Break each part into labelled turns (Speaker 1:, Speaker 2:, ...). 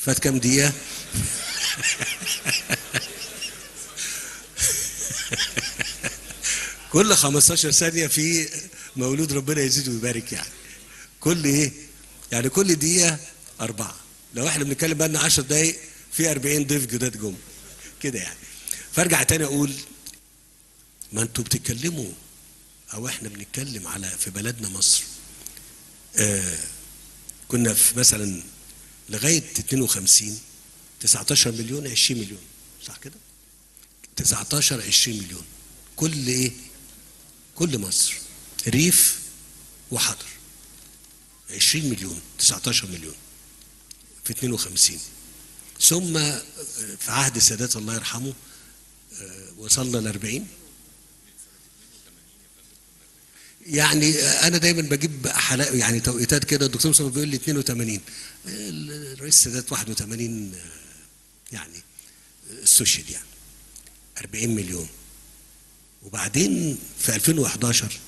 Speaker 1: فات كام دقيقة؟ كل 15 ثانية في مولود ربنا يزيد ويبارك يعني. كل ايه؟ يعني كل دقيقة 4. لو احنا بنتكلم بقى لنا 10 دقايق في 40 ضيف جداد جم كده يعني. فارجع تاني اقول ما انتوا بتتكلموا او احنا بنتكلم على في بلدنا مصر. كنا في مثلا لغاية 52 19 مليون 20 مليون صح كده؟ 19 20 مليون كل ايه؟ كل مصر ريف وحضر 20 مليون 19 مليون في 52. ثم في عهد السادات الله يرحمه وصلنا ل 40. يعني انا دايما بجيب حلقة يعني توقيتات كده. الدكتور مصطفى بيقول لي 82 الرئيس السادات 81 يعني استشهد يعني 40 مليون. وبعدين في 2011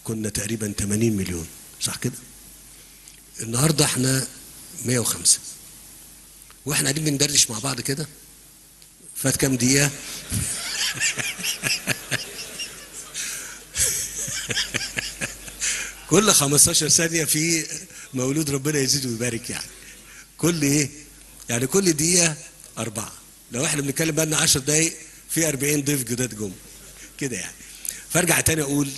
Speaker 1: كنا تقريبا 80 مليون صح كده؟ النهارده احنا 105 واحنا قاعدين بندردش مع بعض كده. فات كام دقيقة؟ كل 15 ثانية في مولود ربنا يزيد ويبارك يعني. كل ايه؟ يعني كل دقيقة 4. لو احنا بنتكلم بقى لنا 10 دقايق في 40 ضيف جداد جم كده يعني. فارجع تاني اقول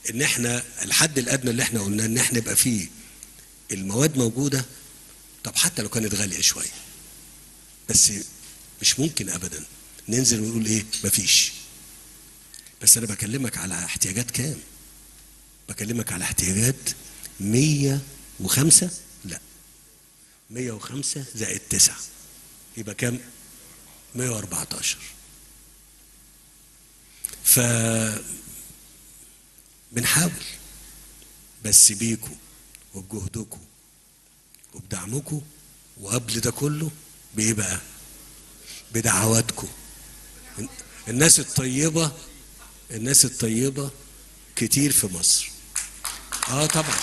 Speaker 1: ان احنا الحد الادنى اللي احنا قلناه ان احنا يبقى فيه المواد موجودة. طب حتى لو كانت غالية شوية بس مش ممكن ابدا ننزل ونقول ايه مفيش. بس انا بكلمك على احتياجات كام؟ بكلمك على احتياجات 105. لا 105 زائد 9 يبقى كام؟ 114. ف بنحاول بس بيكم وبجهدكم وبدعمكم وقبل ده كله بايه بقى؟ بدعواتكم. الناس الطيبة الناس الطيبة كتير في مصر. طبعا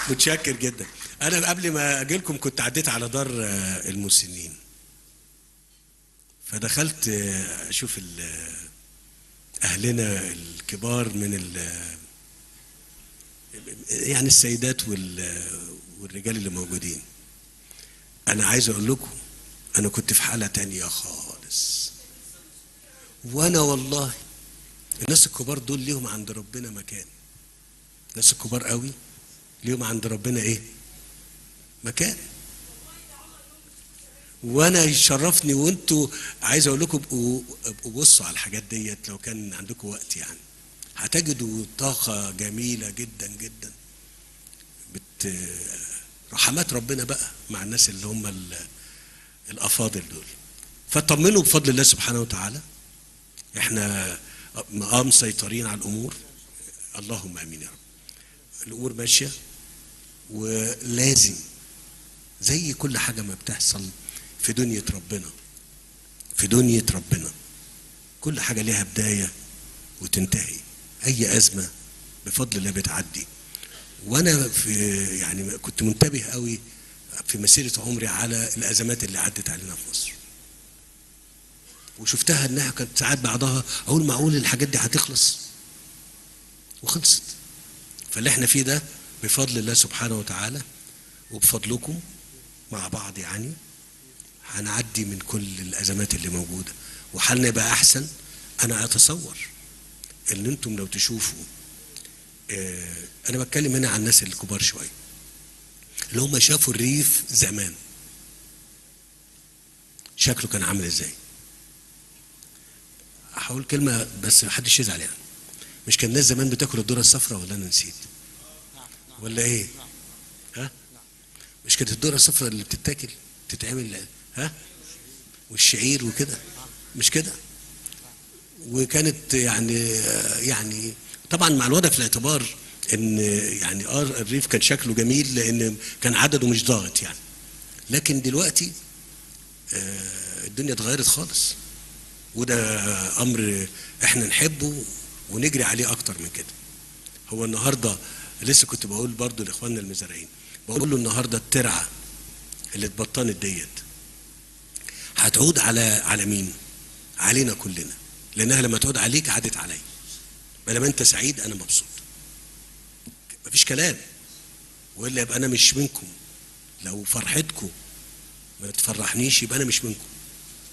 Speaker 1: متشكر جدا. انا قبل ما اجي لكم كنت عديت على دار المسنين فدخلت اشوف اهلنا الكبار من يعني السيدات والرجال اللي موجودين. انا عايز اقول لكم انا كنت في حالة تانية خالص. وانا والله الناس الكبار دول ليهم عند ربنا مكان. الناس الكبار قوي ليهم عند ربنا ايه؟ مكان. وانا يشرفني وانتوا عايز اقول لكم ابقوا بصوا على الحاجات ديت لو كان عندكم وقت يعني. هتجدوا طاقة جميلة جدا جدا رحمات ربنا بقى مع الناس اللي هم الافاضل دول. فطمنوا بفضل الله سبحانه وتعالى. احنا مسيطرين على الامور. اللهم امين يا رب. الامور ماشيه ولازم زي كل حاجه ما بتحصل في دنيا ربنا. في دنيا ربنا كل حاجه ليها بدايه وتنتهي. اي ازمه بفضل الله بتعدي. وانا في يعني كنت منتبه قوي في مسيره عمري على الازمات اللي عدت علينا في مصر وشفتها انها كانت ساعات بعضها اقول معقول الحاجات دي هتخلص وخلصت. فاللي احنا فيه ده بفضل الله سبحانه وتعالى وبفضلكم مع بعض يعني هنعدي من كل الازمات اللي موجوده وحالنا يبقى احسن. انا اتصور ان انتم لو تشوفوا انا بتكلم هنا عن الناس الكبار شويه اللي هم شافوا الريف زمان شكله كان عامل ازاي. هقول كلمه بس محدش يزعل يعني. مش كان الناس زمان بتاكل الذره الصفراء ولا انا نسيت؟ ولا ايه؟ ها؟ مش كانت الذره الصفراء اللي بتتاكل تتعمل والشعير وكده مش كده؟ وكانت يعني طبعا مع الوضع في الاعتبار ان يعني الريف كان شكله جميل لان كان عدده مش ضاغط يعني. لكن دلوقتي الدنيا اتغيرت خالص وده امر احنا نحبه ونجري عليه اكتر من كده. هو النهارده لسه كنت بقول برضو لاخواننا المزارعين، بقول له النهارده الترعه اللي اتبطنت ديت هتعود على مين؟ علينا كلنا، لانها لما تعود عليك عادت عليا. بينما انت سعيد انا مبسوط، مفيش كلام. والا يبقى انا مش منكم. لو فرحتكم ما تفرحنيش يبقى انا مش منكم،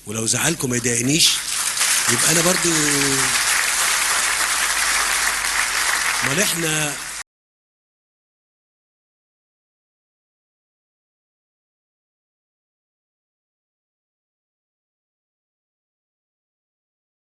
Speaker 1: ولو زعلكم ما يضايقنيش يبقى انا برضو. امال احنا